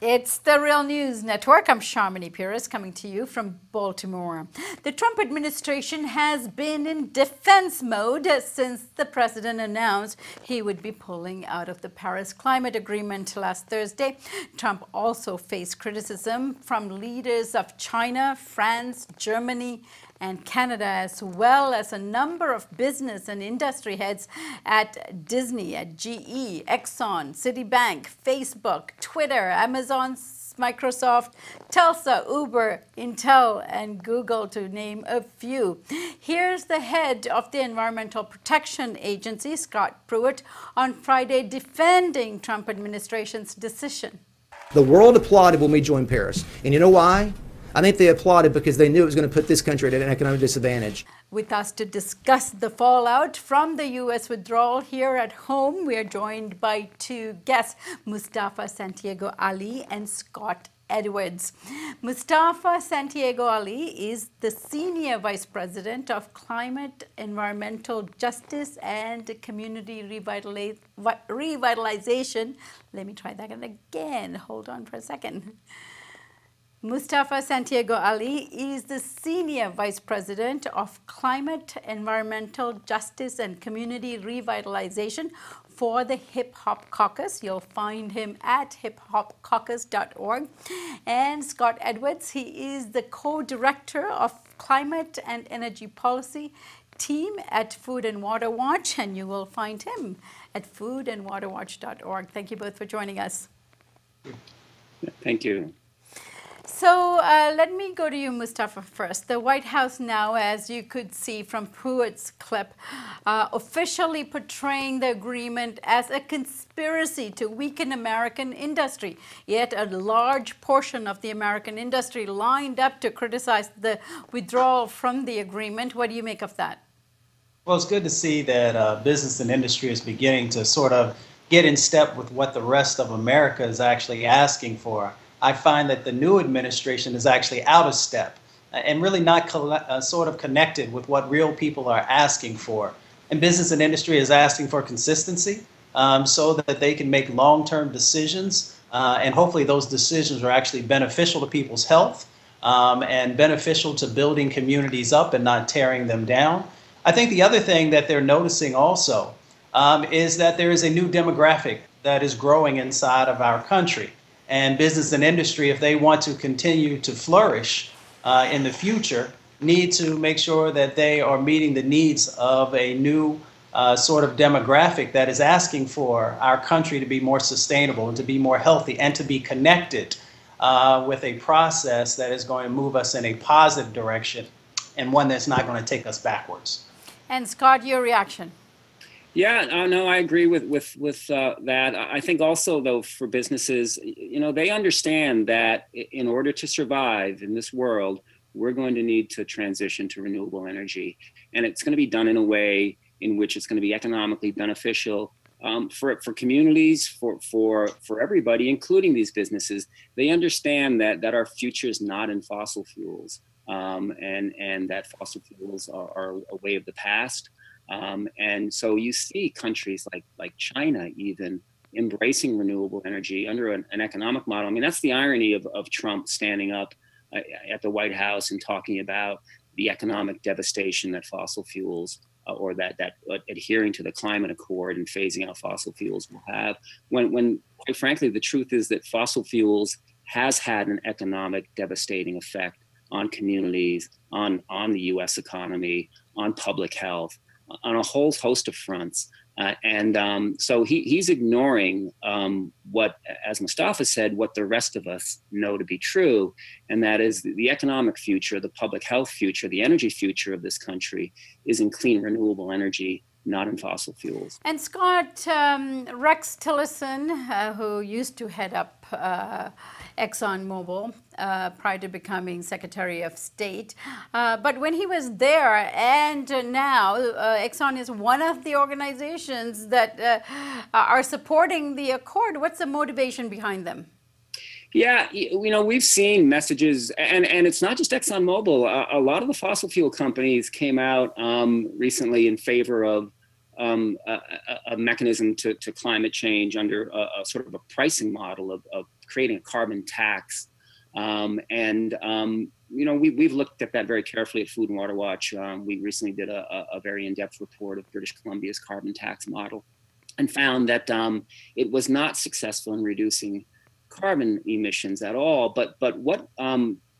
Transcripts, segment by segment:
It's the Real News Network. I'm Sharmini Pires coming to you from Baltimore. The Trump administration has been in defense mode since the president announced he would be pulling out of the Paris Climate Agreement last Thursday. Trump also faced criticism from leaders of China, France, Germany, and Canada, as well as a number of business and industry heads at Disney, at GE, Exxon, Citibank, Facebook, Twitter, Amazon, Microsoft, Tulsa, Uber, Intel, and Google, to name a few. Here's the head of the Environmental Protection Agency, Scott Pruitt, on Friday defending Trump administration's decision. The world applauded when we joined Paris. And you know why? I think they applauded because they knew it was going to put this country at an economic disadvantage. With us to discuss the fallout from the U.S. withdrawal here at home, we are joined by two guests, Mustafa Santiago Ali and Scott Edwards. Mustafa Santiago Ali is the Senior Vice President of Climate, Environmental Justice and Community Revitalization. Let me try that again. Hold on for a second. Mustafa Santiago Ali is the Senior Vice President of Climate, Environmental Justice and Community Revitalization for the Hip Hop Caucus. You'll find him at hiphopcaucus.org. And Scott Edwards, he is the co-director of Climate and Energy Policy team at Food and Water Watch, and you will find him at foodandwaterwatch.org. Thank you both for joining us. Thank you. So let me go to you, Mustafa, first. The White House now, as you could see from Pruitt's clip, officially portraying the agreement as a conspiracy to weaken American industry. Yet a large portion of the American industry lined up to criticize the withdrawal from the agreement. What do you make of that? Well, it's good to see that business and industry is beginning to sort of get in step with what the rest of America is actually asking for. I find that the new administration is actually out of step and really not sort of connected with what real people are asking for. And business and industry is asking for consistency so that they can make long-term decisions. And hopefully those decisions are actually beneficial to people's health and beneficial to building communities up and not tearing them down. I think the other thing that they're noticing also is that there is a new demographic that is growing inside of our country. And business and industry, if they want to continue to flourish in the future, need to make sure that they are meeting the needs of a new sort of demographic that is asking for our country to be more sustainable and to be more healthy and to be connected with a process that is going to move us in a positive direction and one that's not going to take us backwards. And Scott, your reaction? Yeah, no, I agree with that. I think also, though, for businesses, they understand that in order to survive in this world, we're going to need to transition to renewable energy. And it's going to be done in a way in which it's going to be economically beneficial for communities, for everybody, including these businesses. They understand that our future is not in fossil fuels and that fossil fuels are a way of the past. And so you see countries like China even embracing renewable energy under an economic model. I mean, that's the irony of Trump standing up at the White House and talking about the economic devastation that fossil fuels or that adhering to the climate accord and phasing out fossil fuels will have. When quite frankly, the truth is that fossil fuels has had an economic devastating effect on communities, on the U.S. economy, on public health, on a whole host of fronts. So he's ignoring what, as Mustafa said, what the rest of us know to be true, and that is the economic future, the public health future, the energy future of this country is in clean, renewable energy, not in fossil fuels. And Scott, Rex Tillerson, who used to head up ExxonMobil prior to becoming Secretary of State. But when he was there and now, Exxon is one of the organizations that are supporting the accord. What's the motivation behind them? Yeah, we've seen messages, and it's not just ExxonMobil. A lot of the fossil fuel companies came out recently in favor of a mechanism to climate change under a sort of a pricing model of creating a carbon tax. We've looked at that very carefully at Food and Water Watch. We recently did a very in-depth report of British Columbia's carbon tax model and found that it was not successful in reducing carbon emissions at all. But what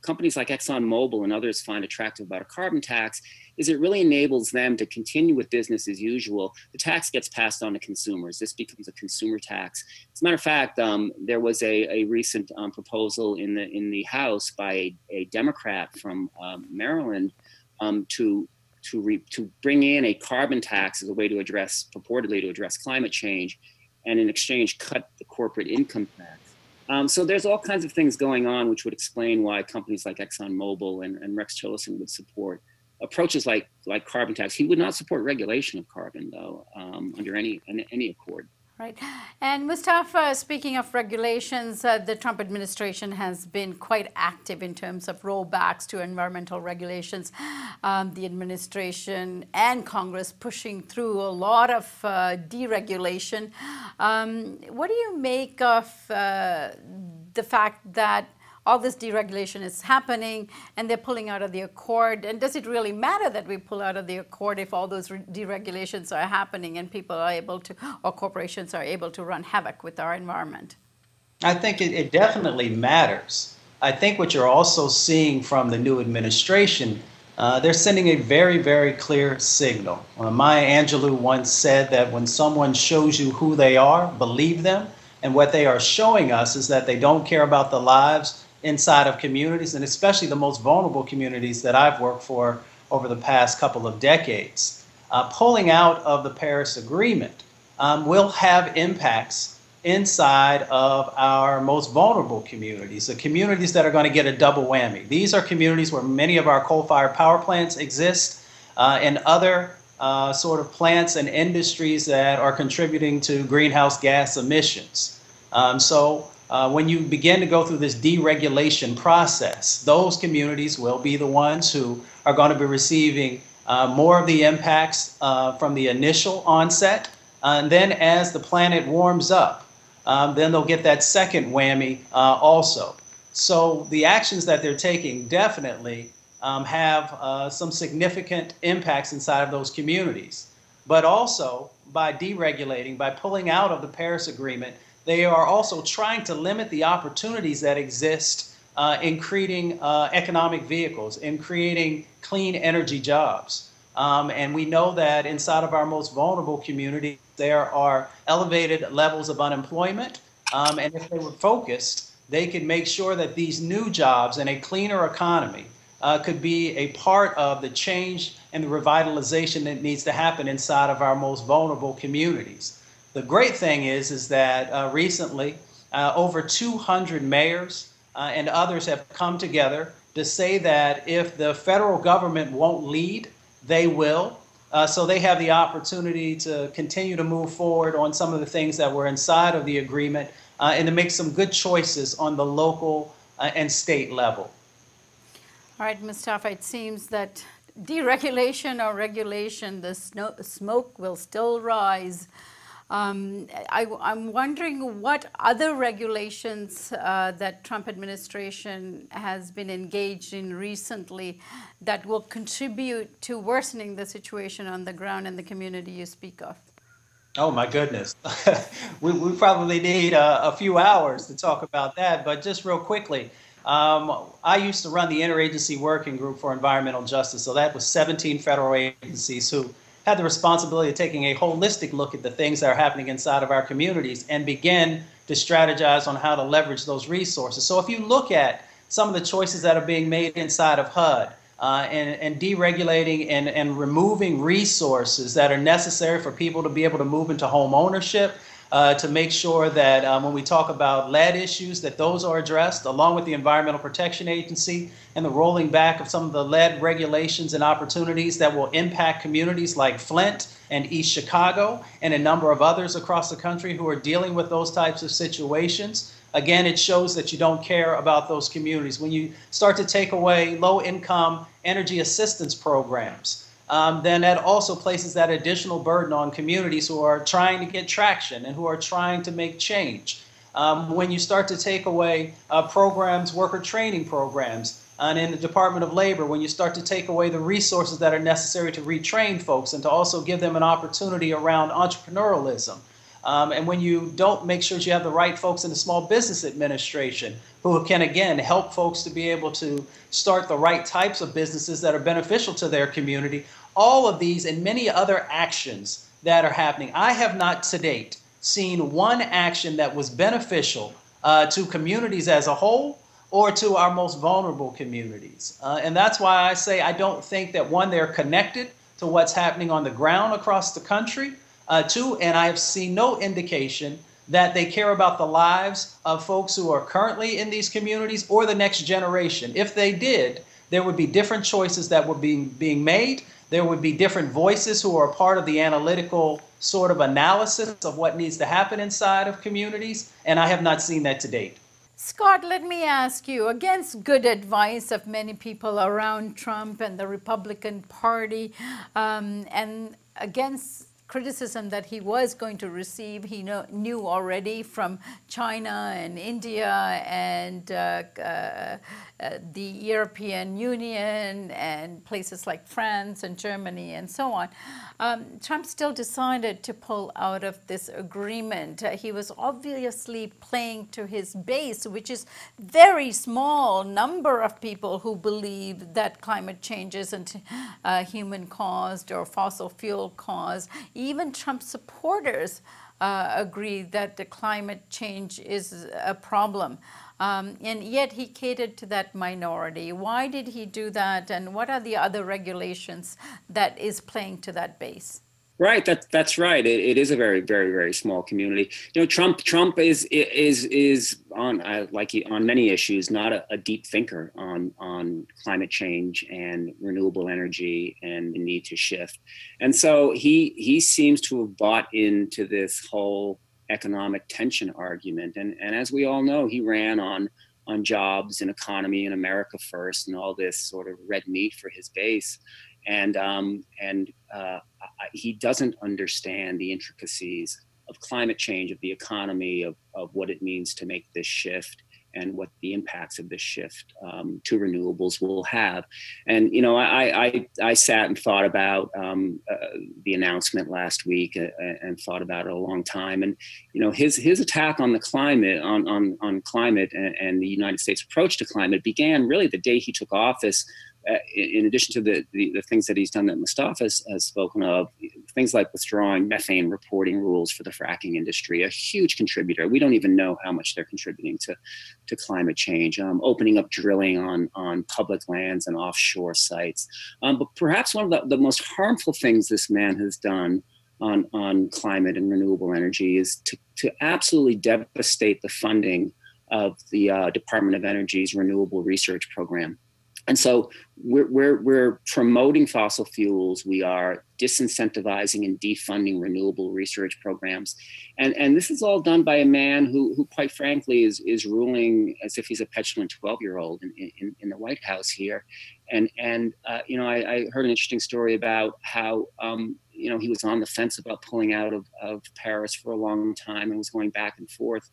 companies like ExxonMobil and others find attractive about a carbon tax is it really enables them to continue with business as usual. The tax gets passed on to consumers. This becomes a consumer tax. As a matter of fact, there was a recent proposal in the House by a Democrat from Maryland to bring in a carbon tax as a way to purportedly address climate change, and in exchange cut the corporate income tax. So there's all kinds of things going on which would explain why companies like ExxonMobil and Rex Tillerson would support approaches like carbon tax. He would not support regulation of carbon, though, under any accord. Right. And Mustafa, speaking of regulations, the Trump administration has been quite active in terms of rollbacks to environmental regulations. The administration and Congress pushing through a lot of deregulation. What do you make of the fact that all this deregulation is happening and they're pulling out of the accord? And does it really matter that we pull out of the accord if all those deregulations are happening and people are able to, or corporations are able to run havoc with our environment? I think it definitely matters. I think what you're also seeing from the new administration, they're sending a very, very clear signal. Maya Angelou once said that when someone shows you who they are, believe them. And what they are showing us is that they don't care about the lives inside of communities, and especially the most vulnerable communities that I've worked for over the past couple of decades. Pulling out of the Paris Agreement will have impacts inside of our most vulnerable communities, the communities that are going to get a double whammy. These are communities where many of our coal-fired power plants exist and other sort of plants and industries that are contributing to greenhouse gas emissions. When you begin to go through this deregulation process, those communities will be the ones who are going to be receiving more of the impacts from the initial onset. And then as the planet warms up, then they'll get that second whammy also. So the actions that they're taking definitely have some significant impacts inside of those communities. But also, by deregulating, by pulling out of the Paris Agreement, they are also trying to limit the opportunities that exist in creating economic vehicles, in creating clean energy jobs. And we know that inside of our most vulnerable communities, there are elevated levels of unemployment. And if they were focused, they could make sure that these new jobs and a cleaner economy could be a part of the change and the revitalization that needs to happen inside of our most vulnerable communities. The great thing is that recently over 200 mayors and others have come together to say that if the federal government won't lead, they will. So they have the opportunity to continue to move forward on some of the things that were inside of the agreement and to make some good choices on the local and state level. All right, Mustafa, it seems that deregulation or regulation, the smoke will still rise. I'm wondering what other regulations that Trump administration has been engaged in recently that will contribute to worsening the situation on the ground in the community you speak of. Oh my goodness. we probably need a few hours to talk about that, but just real quickly, I used to run the Interagency Working Group for Environmental Justice, so that was 17 federal agencies who had the responsibility of taking a holistic look at the things that are happening inside of our communities and begin to strategize on how to leverage those resources. So if you look at some of the choices that are being made inside of HUD and deregulating and removing resources that are necessary for people to be able to move into home ownership, to make sure that when we talk about lead issues, that those are addressed, along with the Environmental Protection Agency and the rolling back of some of the lead regulations and opportunities that will impact communities like Flint and East Chicago and a number of others across the country who are dealing with those types of situations. Again, it shows that you don't care about those communities. When you start to take away low-income energy assistance programs, then that also places that additional burden on communities who are trying to get traction and who are trying to make change. When you start to take away programs, worker training programs, and in the Department of Labor, when you start to take away the resources that are necessary to retrain folks and to also give them an opportunity around entrepreneurialism. And when you don't make sure you have the right folks in the Small Business Administration who can, again, help folks to be able to start the right types of businesses that are beneficial to their community, all of these and many other actions that are happening. I have not to date seen one action that was beneficial to communities as a whole or to our most vulnerable communities. And that's why I say I don't think that, one, they're connected to what's happening on the ground across the country. Two, and I have seen no indication that they care about the lives of folks who are currently in these communities or the next generation. If they did, there would be different choices that were being made. There would be different voices who are part of the analytical sort of analysis of what needs to happen inside of communities, and I have not seen that to date. Scott, let me ask you, against good advice of many people around Trump and the Republican Party, and against criticism that he was going to receive, he knew already from China and India and the European Union and places like France and Germany and so on. Trump still decided to pull out of this agreement. He was obviously playing to his base, which is very small number of people who believe that climate change isn't human caused or fossil fuel caused. Even Trump supporters agree that the climate change is a problem. And yet he catered to that minority. Why did he do that? And what are the other regulations that is playing to that base? Right, that's right. It is a very, very, very small community. You know, Trump is on on many issues not a deep thinker on climate change and renewable energy and the need to shift. And so he seems to have bought into this whole economic tension argument. And as we all know, he ran on jobs and economy and America first and all this sort of red meat for his base. And he doesn't understand the intricacies of climate change, of the economy, of what it means to make this shift and what the impacts of this shift to renewables will have. And, you know, I sat and thought about the announcement last week and thought about it a long time. And, you know, his attack on the climate, on climate and the United States approach to climate began really the day he took office. In addition to the things that he's done that Mustafa has spoken of, things like withdrawing methane reporting rules for the fracking industry, a huge contributor. We don't even know how much they're contributing to climate change, opening up drilling on public lands and offshore sites. But perhaps one of the most harmful things this man has done on climate and renewable energy is to absolutely devastate the funding of the Department of Energy's renewable research program. And so we're promoting fossil fuels. We are disincentivizing and defunding renewable research programs. And this is all done by a man who quite frankly, is ruling as if he's a petulant 12-year-old in the White House here. And you know, I heard an interesting story about how, you know, he was on the fence about pulling out of Paris for a long time and was going back and forth.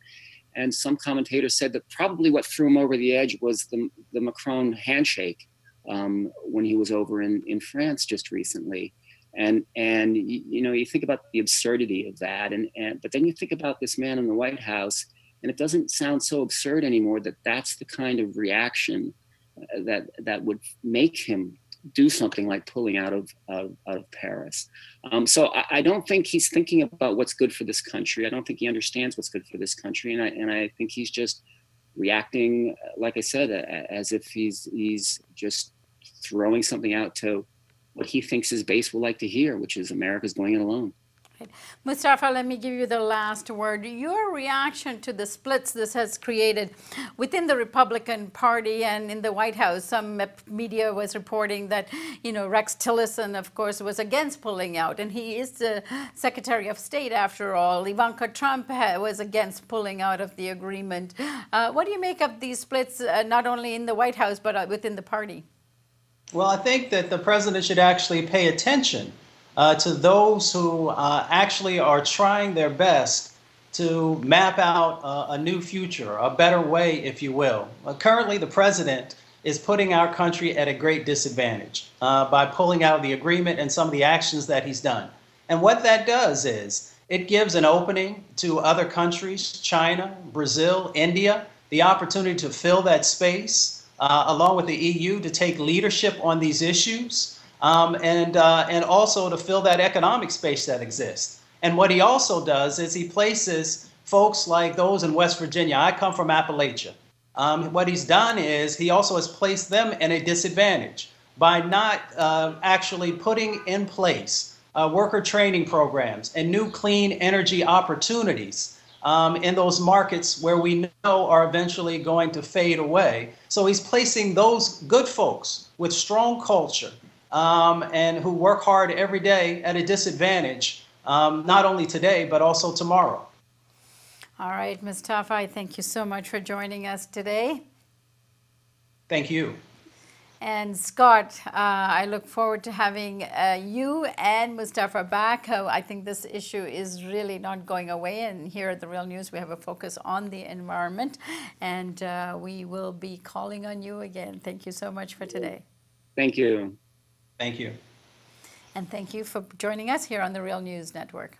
And some commentators said that probably what threw him over the edge was the Macron handshake when he was over in France just recently. And you know, you think about the absurdity of that, but then you think about this man in the White House, and it doesn't sound so absurd anymore that that's the kind of reaction that would make him do something like pulling out of Paris. So I don't think he's thinking about what's good for this country. I don't think he understands what's good for this country. And I think he's just reacting, like I said, as if he's just throwing something out to what he thinks his base will like to hear, which is America's going it alone. Mustafa, let me give you the last word. Your reaction to the splits this has created within the Republican Party and in the White House. Some media was reporting that, you know, Rex Tillerson, of course, was against pulling out, and he is the Secretary of State after all. Ivanka Trump was against pulling out of the agreement. What do you make of these splits, not only in the White House, but within the party? Well, I think that the president should actually pay attention to those who actually are trying their best to map out a new future, a better way, if you will. Currently, the president is putting our country at a great disadvantage by pulling out of the agreement and some of the actions that he's done. And what that does is it gives an opening to other countries, China, Brazil, India, the opportunity to fill that space, along with the EU, to take leadership on these issues, and also to fill that economic space that exists. And what he also does is he places folks like those in West Virginia. I come from Appalachia. What he's done is he also has placed them in a disadvantage by not actually putting in place worker training programs and new clean energy opportunities in those markets where we know are eventually going to fade away. So he's placing those good folks with strong culture and who work hard every day at a disadvantage, not only today, but also tomorrow. All right, Mustafa, I thank you so much for joining us today. Thank you. And Scott, I look forward to having you and Mustafa back. I think this issue is really not going away. And here at The Real News, we have a focus on the environment. And we will be calling on you again. Thank you so much for today. Thank you. Thank you. And thank you for joining us here on The Real News Network.